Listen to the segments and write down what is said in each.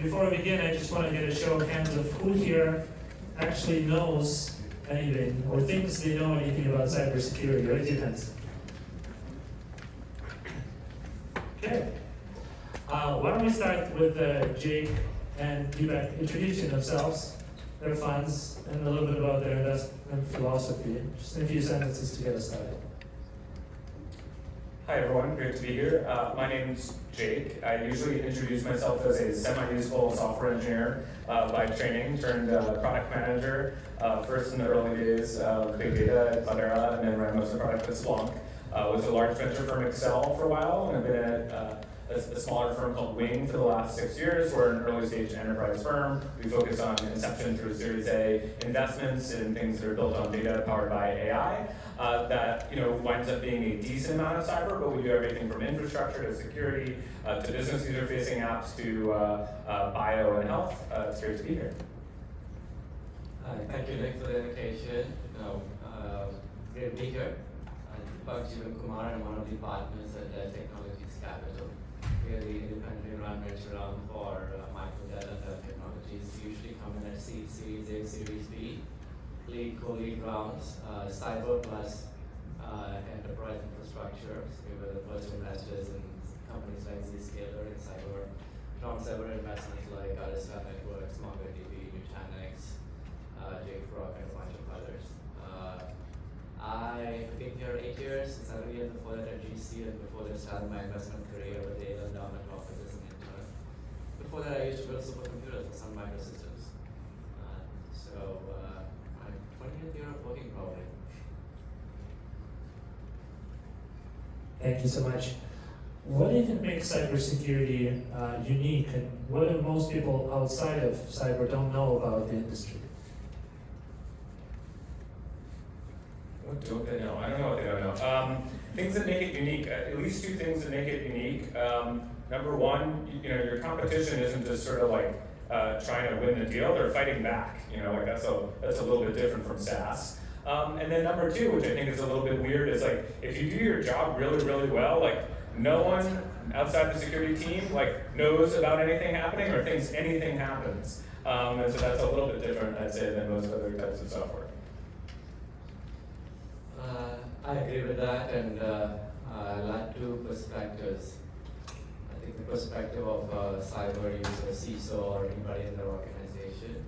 before we begin, I just want to get a show of hands of who here actually knows anything or thinks they know anything about cybersecurity. Raise your hands. Okay. Why don't we start with Jake and Deepak introducing themselves, their funds, and a little bit about their investment philosophy. Just in a few sentences to get us started. Hi everyone, great to be here. My name's Jake. I usually introduce myself as a semi-useful software engineer by training, turned product manager, first in the early days of big data at Cloudera, and then ran most of the product at Splunk. Was a large venture firm Excel for a while, and I've been at a smaller firm called Wing for the last 6 years. We're an early stage enterprise firm. We focus on inception through Series A investments in things that are built on data powered by AI. That winds up being a decent amount of cyber, but we do everything from infrastructure to security to business user-facing apps to bio and health. It's great to be here. Hi, thank you, Nick, for the invitation. Great to be here. I'm Kumar. I'm one of the partners at Technologies Capital. We are the independently run venture arm for microdata and health technologies. We usually come in at seed, Series A, Series B, lead, co-lead rounds, cyber plus enterprise infrastructure. So we were the first investors in companies like Zscaler and cyber, non-cyber investments like Arista Networks, MongoDB, Nutanix, JFrog, and a bunch of others. I've been here 8 years, 7 years before that at GC, and before that started my investment career with the endowment office as an intern. Before that I used to build supercomputers for Sun Microsystems. I'm 20th year of working probably. Thank you so much. What do you think makes cybersecurity unique, and what do most people outside of cyber don't know about the industry? What don't they know? I don't know what they don't know. Things that make it unique, at least two things that make it unique. Number one, your competition isn't just sort of like trying to win the deal, they're fighting back. That's a little bit different from SaaS. And then number two, which I think is a little bit weird, is like if you do your job really, really well, like no one outside the security team knows about anything happening or thinks anything happens. And so that's a little bit different, I'd say, than most other types of software. I agree with that, and I like two perspectives. I think the perspective of cyber user, CISO, or anybody in their organization.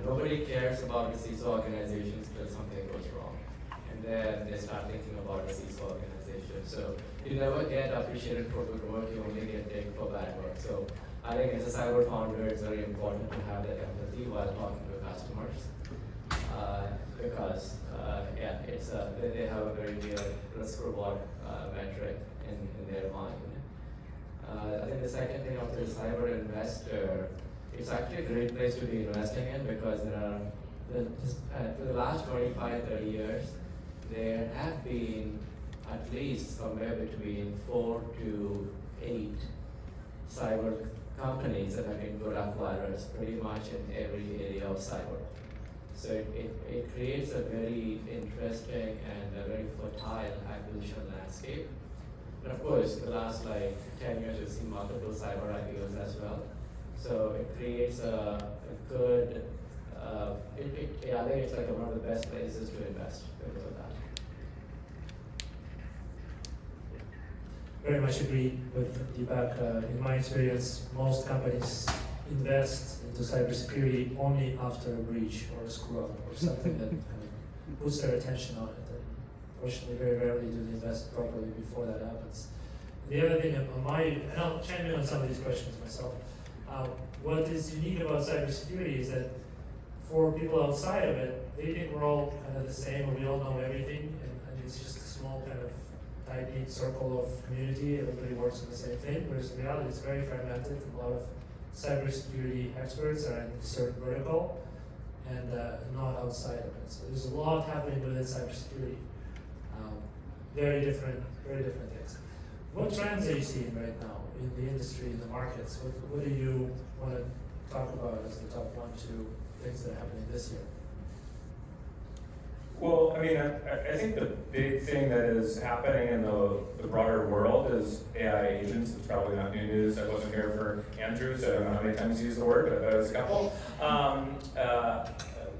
Nobody cares about the CISO organization until something goes wrong, and then they start thinking about the CISO organization. So you never get appreciated for good work; you only get taken for bad work. So I think as a cyber founder, it's very important to have that empathy while talking to customers. Because they have a very real risk-reward metric in their mind. I think the second thing of the cyber investor, it's actually a great place to be investing in because for the last 25, 30 years, there have been at least somewhere between 4 to 8 cyber companies that have been good acquirers pretty much in every area of cyber. So it creates a very interesting and a very fertile acquisition landscape. And of course, the last 10 years, we've seen multiple cyber IPOs as well. So it creates a good, I think it's one of the best places to invest because of that. Very much agree with Deepak. In my experience, most companies invest into cybersecurity only after a breach or a screw up or something that kind of puts their attention on it. And fortunately, very rarely do they invest properly before that happens. The other thing, and I'll chime in on some of these questions myself. What is unique about cybersecurity is that for people outside of it, they think we're all kind of the same, or we all know everything, and it's just a small kind of tight-knit circle of community. Everybody works on the same thing. Whereas in reality, it's very fragmented. A lot of cybersecurity experts are in a certain vertical and not outside of it. So there's a lot happening within cybersecurity. Very different things. What trends are you seeing right now in the industry, in the markets? What do you want to talk about as the top 1, 2 things that are happening this year? Well, I think the big thing that is happening in the broader world is AI AI agents. It's probably not new news. I wasn't here for Andrew, so I don't know how many times he used the word, but I bet it was a couple.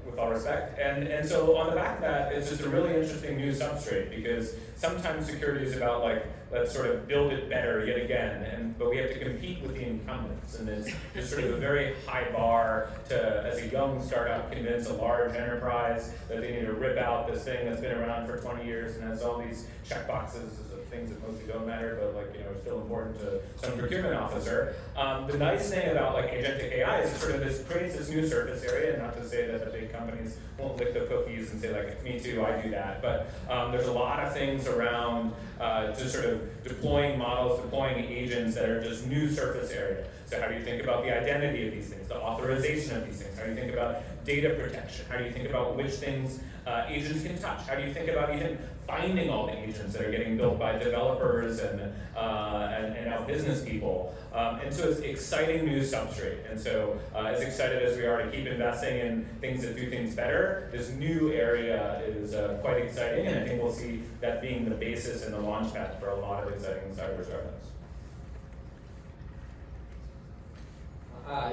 With all respect. And so on the back of that, it's just a really interesting new substrate, because sometimes security is about like, let's sort of build it better yet again, but we have to compete with the incumbents, and it's just sort of a very high bar to, as a young startup, convince a large enterprise that they need to rip out this thing that's been around for 20 years and has all these checkboxes of things that mostly don't matter, but like, are still important to some procurement officer. The nice thing about like agentic AI is sort of this creates this new surface area, and not to say that the big companies won't lick the cookies and say like, me too, I do that, but there's a lot of things around just sort of deploying models, deploying agents that are just new surface area. So how do you think about the identity of these things, the authorization of these things? How do you think about data protection? How do you think about which things agents can touch? How do you think about even finding all the agents that are getting built by developers and now business people? And so it's exciting new substrate. And so as excited as we are to keep investing in things that do things better, this new area is quite exciting, and I think we'll see that being the basis and the launchpad for a lot of exciting cyber startups. I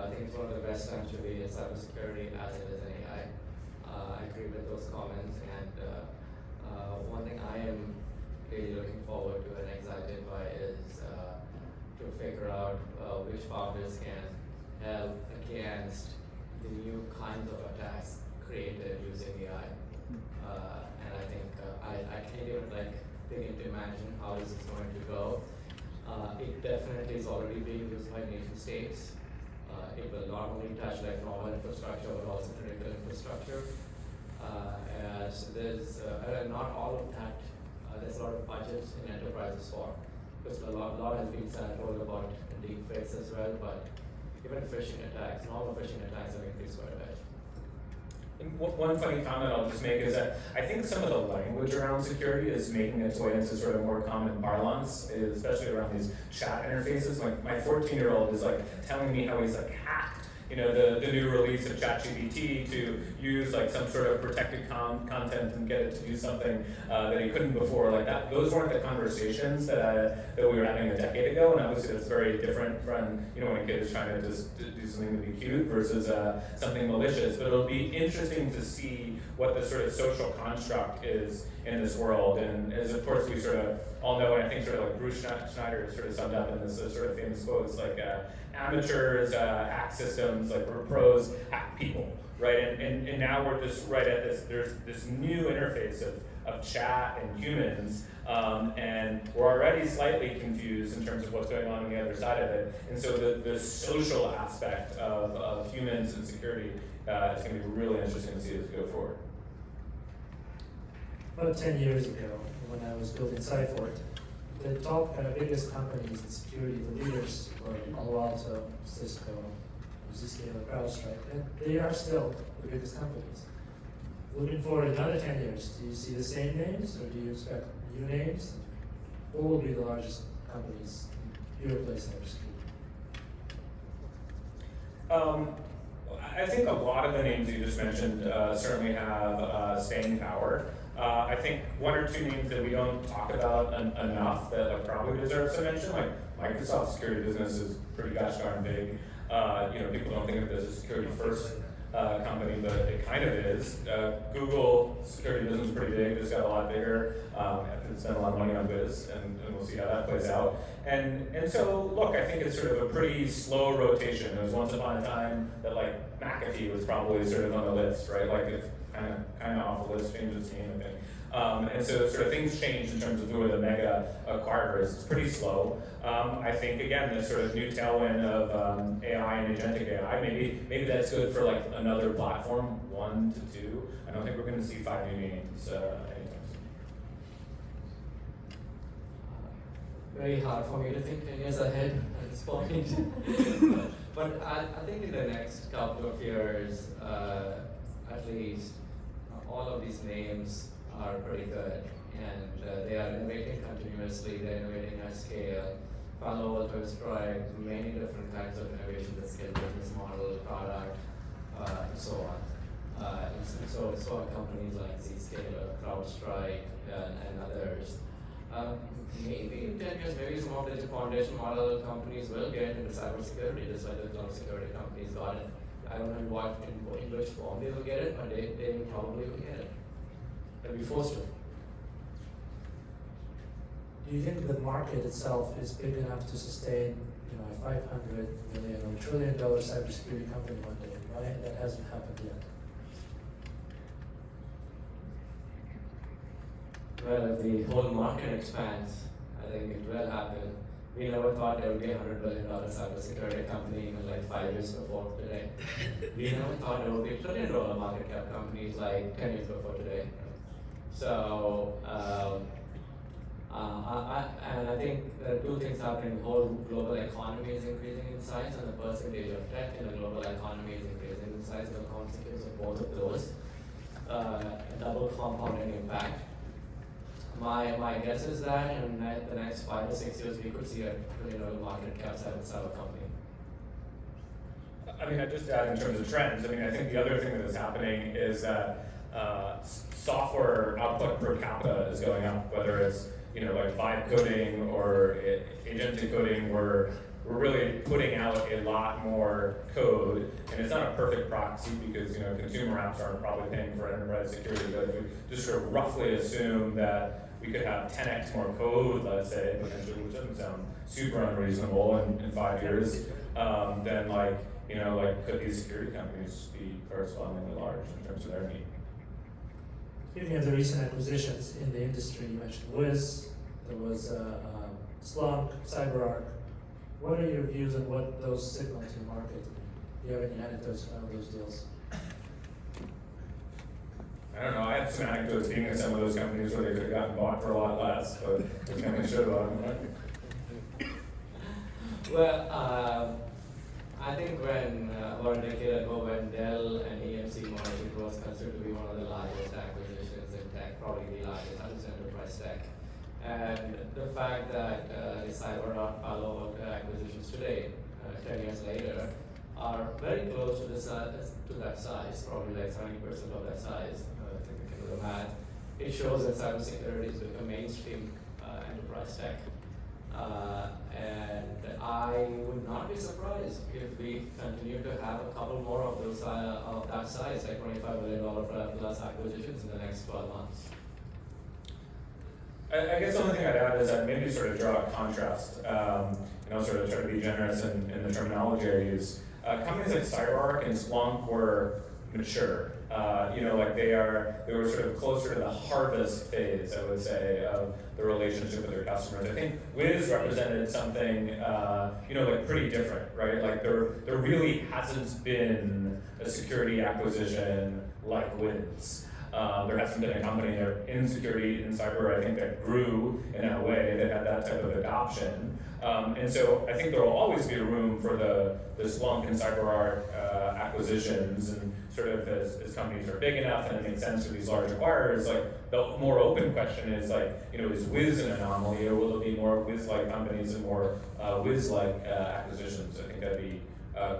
think it's one of the best times to be in cybersecurity as it is in AI. I agree with those comments, and one thing I am really looking forward to and excited by is to figure out which founders can help against the new kinds of attacks created using AI. And I think I can't even begin to imagine how this is going to go. It definitely is already being used by nation states. It will not only touch like normal infrastructure, but also critical infrastructure. So there's not all of that. There's a lot of budgets in enterprises for, because a lot has been told about deepfakes as well. But even phishing attacks, normal phishing attacks have increased quite a bit. And one funny comment I'll just make is that I think some of the language around security is making its way into sort of more common parlance, especially around these chat interfaces. Like my 14-year-old is like telling me how he's like hacked, the new release of ChatGPT to use like some sort of protected content and get it to do something that he couldn't before. Like that, those weren't the conversations that we were having a decade ago, and obviously that's very different from when a kid is trying to just do something to be cute versus something malicious. But it'll be interesting to see what the sort of social construct is in this world, and as of course we sort of all know, and I think sort of like Bruce Schneider sort of summed up in this sort of famous quote, it's like amateurs hack systems, like we're pros hack people, right? And now we're just right at this, there's this new interface of chat and humans, and we're already slightly confused in terms of what's going on the other side of it. And so the social aspect of humans and security is going to be really interesting to see as we go forward. About 10 years ago, when I was building Cyfort, the top biggest companies in security, the leaders were Palo Alto, Cisco, Zscaler, CrowdStrike, and they are still the biggest companies. Looking forward another 10 years, do you see the same names, or do you expect new names? What will be the largest companies in your place cybersecurity? I think a lot of the names you just mentioned certainly have staying power. I think one or two names that we don't talk about enough that probably deserve some mention, like Microsoft's security business is pretty gosh darn big. People don't think of it as a security first company, but it kind of is. Google's security business is pretty big, just got a lot bigger. It's spent a lot of money on Viz, and we'll see how that plays out. And so, look, I think it's sort of a pretty slow rotation. There was once upon a time that like McAfee was probably sort of on the list, right? Like it's kind of off the list, changed its name, I think. And so sort of things change in terms of who are the mega acquirers. It's pretty slow. I think, again, this sort of new tailwind of AI and agentic AI, maybe that's good for like another platform, 1 to 2. I don't think we're going to see 5 new names anytime soon. Very hard for me to think 10 years ahead at this point. But I think in the next couple of years, at least, all of these names are pretty good, and they are innovating continuously, they're innovating at scale. Palo Alto has tried many different kinds of innovation, the scale business model, product, and so on. And so are companies like Zscaler, CrowdStrike, and others. Maybe in 10 years, maybe some of the foundation model companies will get into cybersecurity, just like the cloud security companies got it. I don't know in which form they will get it, but they probably will get it. They'll be forced to. Do you think the market itself is big enough to sustain, a $500 million or $1 trillion cybersecurity company one day? Why that hasn't happened yet? Well, if the whole market expands, I think it will happen. We never thought there would be a $100 billion cybersecurity company even like 5 years before today. We never thought there would be $1 trillion market cap companies like 10 years before today. So, I think there are two things happening. The whole global economy is increasing in size, and the percentage of tech in the global economy is increasing in size. The consequence of both of those, double compounding impact. My guess is that in the next 5 to 6 years, we could see a $1 trillion market cap cyber company. I mean, I just add in terms of trends. I mean, I think the other thing that is happening is that software output per capita is going up, whether it's like vibe coding or agentic coding, we're really putting out a lot more code, and it's not a perfect proxy because consumer apps aren't probably paying for enterprise security, but if we just sort of roughly assume that we could have 10x more code, let's say, potentially, which doesn't sound super unreasonable in 5 years, then could these security companies be correspondingly large in terms of their need? Speaking of the recent acquisitions in the industry, you mentioned Wiz, there was Splunk, CyberArk. What are your views on what those signal to the market? Do you have any anecdotes around those deals? I don't know. I have some anecdotes being in some of those companies where they could have gotten bought for a lot less, but those companies should have bought them, right? Well, I think when about a decade ago, when Dell and EMC merged, it was considered to be one of the largest acquisitions in tech, probably the largest enterprise tech. And the fact that the CyberArk Palo Alto acquisitions today, 10 years later, are very close to that size, probably like 70% of that size, if you can do the math. It shows that cybersecurity is a mainstream enterprise tech. And I would not be surprised if we continue to have a couple more of those of that size, like $25 billion plus acquisitions in the next 12 months. I guess the only thing I'd add is I'd maybe sort of draw a contrast, sort of try to be generous in the terminology I use. Companies like CyberArk and Splunk were mature. They were sort of closer to the harvest phase, I would say, of the relationship with their customers. I think Wiz represented something, pretty different, right? Like there really hasn't been a security acquisition like Wiz. There hasn't been a company in security, in cyber, I think, that grew in that way, that had that type of adoption. And so I think there will always be a room for the Splunk and CyberArk acquisitions, and sort of as companies are big enough and it makes sense for these large acquirers, like the more open question is is Wiz an anomaly, or will it be more Wiz-like companies and more Wiz-like acquisitions? I think that'd be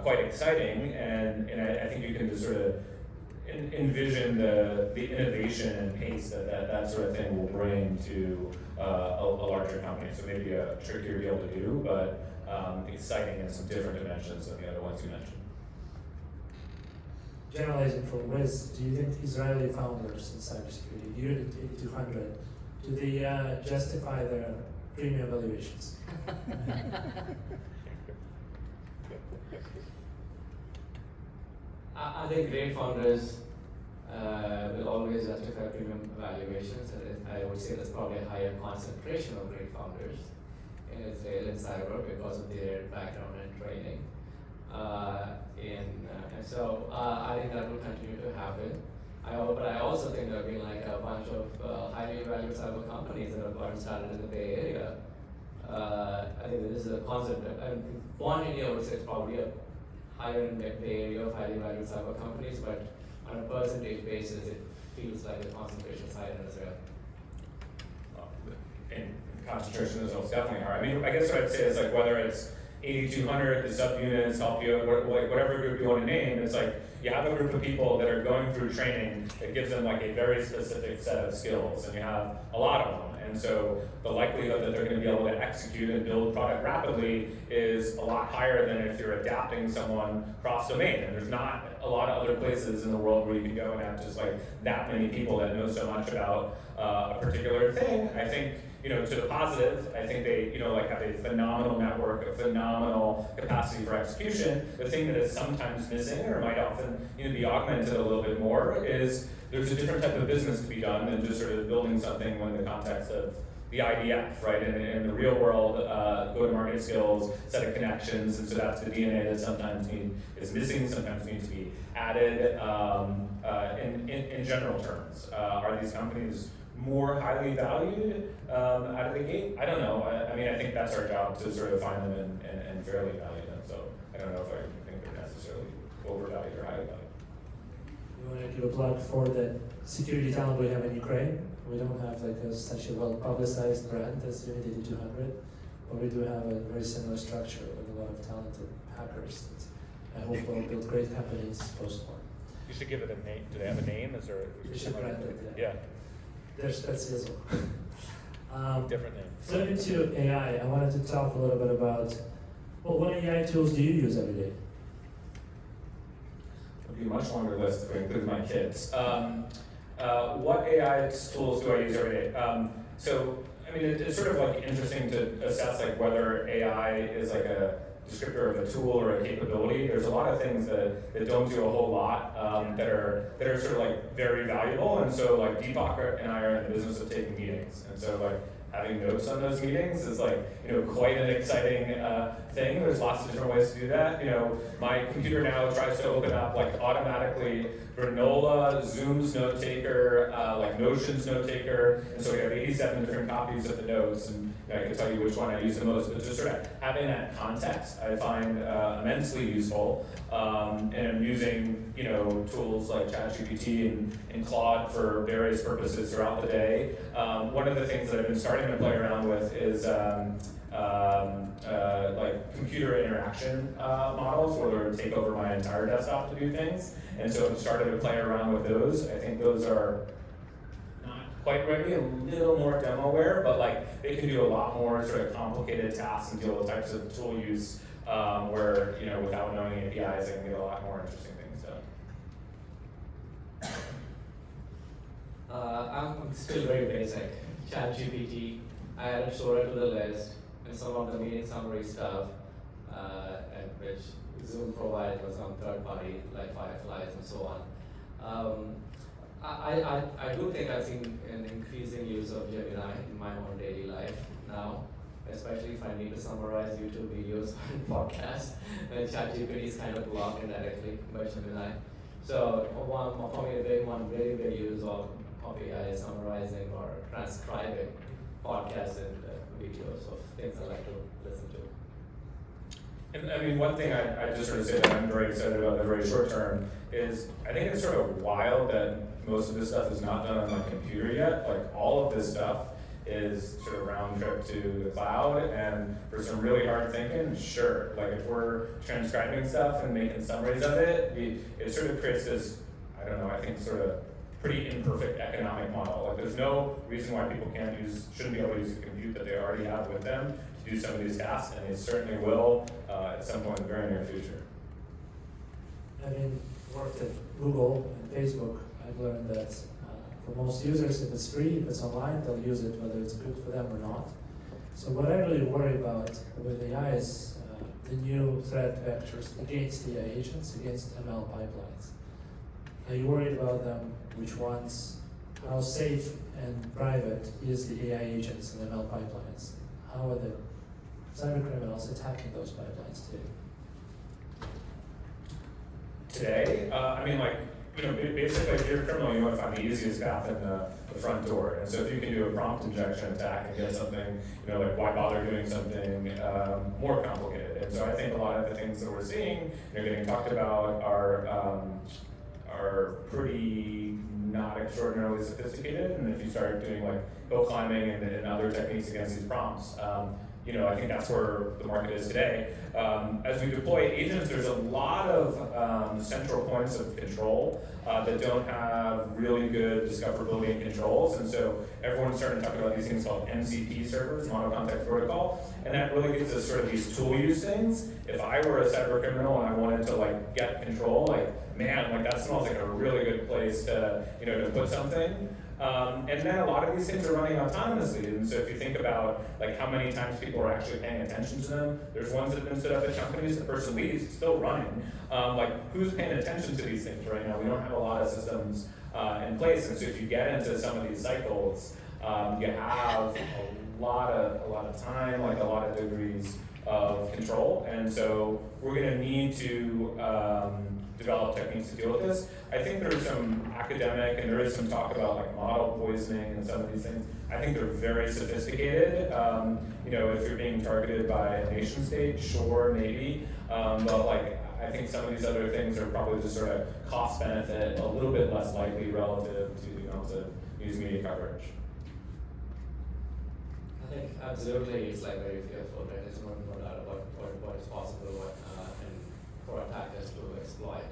quite exciting, and I think you can just sort of envision the innovation and pace that sort of thing will bring to a larger company. So maybe a trickier deal to do, but exciting in some different dimensions than the other ones you mentioned. Generalizing from Wiz, do you think Israeli founders in cybersecurity, Unit 8200, do they justify their premium valuations? I think great founders will always justify premium valuations. I would say there's probably a higher concentration of great founders in Israel and cyber because of their background and training. And so I think that will continue to happen. But I also think there have been like a bunch of highly valued cyber companies that have gotten started in the Bay Area. I think that this is a concept. Quantity, I would say, is probably a higher in the Bay Area of highly valued cyber companies, but on a percentage basis, it feels like the concentration is higher in Israel. And concentration is definitely hard. I mean, I guess what I'd say is whether it's 8,200, the subunits, help you, whatever group you want to name, it's you have a group of people that are going through training that gives them a very specific set of skills, and you have a lot of them. And so the likelihood that they're going to be able to execute and build product rapidly is a lot higher than if you're adapting someone cross-domain. And there's not a lot of other places in the world where you can go and have just like that many people that know so much about a particular thing. I think, to the positive, I think they, like have a phenomenal network, a phenomenal capacity for execution. The thing that is sometimes missing, or might often be augmented a little bit more, is there's a different type of business to be done than just sort of building something in the context of the IDF, right? In the real world, go-to-market skills, set of connections, and so that's the DNA that sometimes is missing, sometimes needs to be added. In general terms, are these companies more highly valued out of the gate? I don't know. I think that's our job to sort of find them and fairly value them. So I don't know if I think they're necessarily overvalued or highly valued. You want to give a plug for the security talent we have in Ukraine? We don't have like such a well-publicized brand as Unity 200, but we do have a very similar structure with a lot of talented hackers that I hope will build great companies post-war. You should give it a name. Do they have a name? Is there? We should brand it. Yeah. There's specialism. Different name. So into AI, I wanted to talk a little bit about, what AI tools do you use every day? It'll be a much longer list if I include my kids. What AI tools do I use every day? It's sort of like interesting to assess like whether AI is like a descriptor of a tool or a capability. There's a lot of things that don't do a whole lot that are sort of like very valuable. And so like Deepak and I are in the business of taking meetings. And so like having notes on those meetings is like, quite an exciting thing. There's lots of different ways to do that. My computer now tries to open up like automatically Granola, Zoom's note taker, like Notion's note taker, and so we have 87 different copies of the notes, and I can tell you which one I use the most, but just sort of having that context I find immensely useful, and I'm using tools like ChatGPT and Claude for various purposes throughout the day. One of the things that I've been starting to play around with is like computer interaction models where they take over my entire desktop to do things. And so I've started to play around with those. I think those are not quite ready, a little more demo-ware, but like they can do a lot more sort of complicated tasks and deal with types of tool use where, without knowing APIs, I can get a lot more interesting things done. I'm still very basic. ChatGPT, I added Sora to the list, and some of the meeting summary stuff, and which Zoom provides or some third party like Fireflies and so on. I do think I've seen an increasing use of Gemini in my own daily life now, especially if I need to summarize YouTube videos and podcasts, and ChatGPT is kind of blocked indirectly by Gemini. So for me, one very big use of AI is summarizing or transcribing podcasts and videos of things I like to listen to. And one thing I just sort of say that I'm very excited about in the very short term is I think it's sort of wild that most of this stuff is not done on my computer yet. Like all of this stuff is sort of round trip to the cloud, and for some really hard thinking, sure. Like if we're transcribing stuff and making summaries of it, it sort of creates this, I don't know, I think sort of pretty imperfect economic model. Like there's no reason why people shouldn't be able to use the compute that they already have with them to do some of these tasks, and they certainly will at some point in the very near future. Having worked at Google and Facebook, I've learned that for most users, if it's free, if it's online, they'll use it whether it's good for them or not. So what I really worry about with AI is the new threat vectors against AI agents, against ML pipelines. Are you worried about them? Which ones? How safe and private is the AI agents and ML pipelines? How are the cyber criminals attacking those pipelines today? Today, basically if you're a criminal, you want to find the easiest path in the front door. And so if you can do a prompt injection attack and get something, like why bother doing something more complicated? And so I think a lot of the things that we're seeing, getting talked about are pretty not extraordinarily sophisticated. And if you start doing like hill climbing and other techniques against these prompts, I think that's where the market is today. As we deploy agents, there's a lot of central points of control that don't have really good discoverability and controls, and so everyone's starting to talk about these things called MCP servers, mono context protocol, and that really gets us sort of these tool use things. If I were a cyber criminal and I wanted to get control, man, that smells like a really good place to to put something. And then a lot of these things are running autonomously, and so if you think about how many times people are actually paying attention to them, there's ones that have been stood up at companies, the person leaves, it's still running. Who's paying attention to these things right now? We don't have a lot of systems in place, and so if you get into some of these cycles, you have a lot of time, a lot of degrees of control, and so we're going to need to develop techniques to deal with this. I think there's some academic and there is some talk about model poisoning and some of these things. I think they're very sophisticated. If you're being targeted by a nation state, sure, maybe, but I think some of these other things are probably just sort of cost benefit, a little bit less likely relative to news media coverage. I think absolutely it's very fearful, right? There's no doubt about what is possible and for attackers to exploit.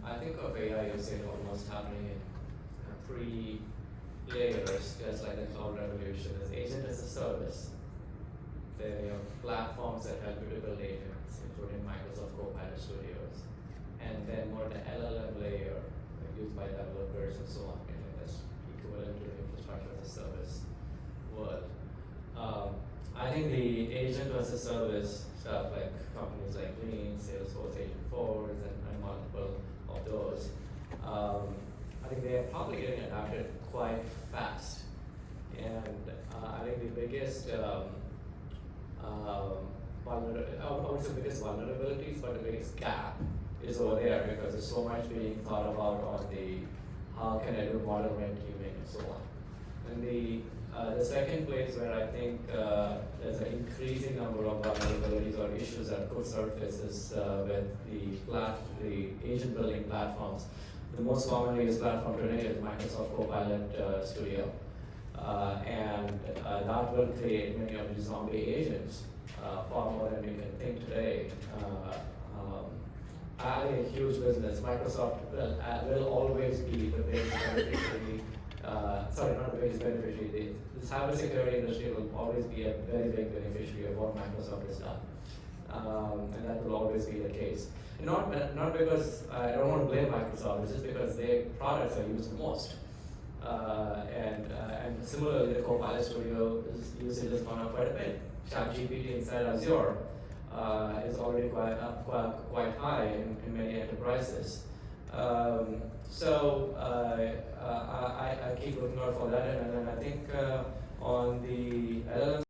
I think of AI usage almost happening in three layers, just like the cloud revolution. There's agent as a service. There are platforms that help you to build agents, including Microsoft Copilot Studios. And then more the LLM layer used by developers and so on. That's equivalent to the infrastructure as a service world. I think the agent as a service stuff, companies like Lean, Salesforce, Agentforce, and multiple of those, I think they are probably getting adapted quite fast. And I think the biggest vulnerabilities, but the biggest gap is over there because there's so much being thought about on the how can I do model red teaming and so on. And the second place where I think there's an increasing number of vulnerabilities or issues that could surface is with the agent building platforms. The most commonly used platform today is Microsoft Copilot Studio. And that will create many of these zombie agents far more than we can think today. I think a huge business. Microsoft will always be the biggest beneficiary. Sorry, not the biggest beneficiary. The cybersecurity industry will always be a very big beneficiary of what Microsoft has done. And that will always be the case. And not because I don't want to blame Microsoft, it's just because their products are used the most. And similarly, the Copilot Studio usage has gone up quite a bit. ChatGPT inside Azure is already quite high in many enterprises. So I keep looking out for that, and then I think on the LLM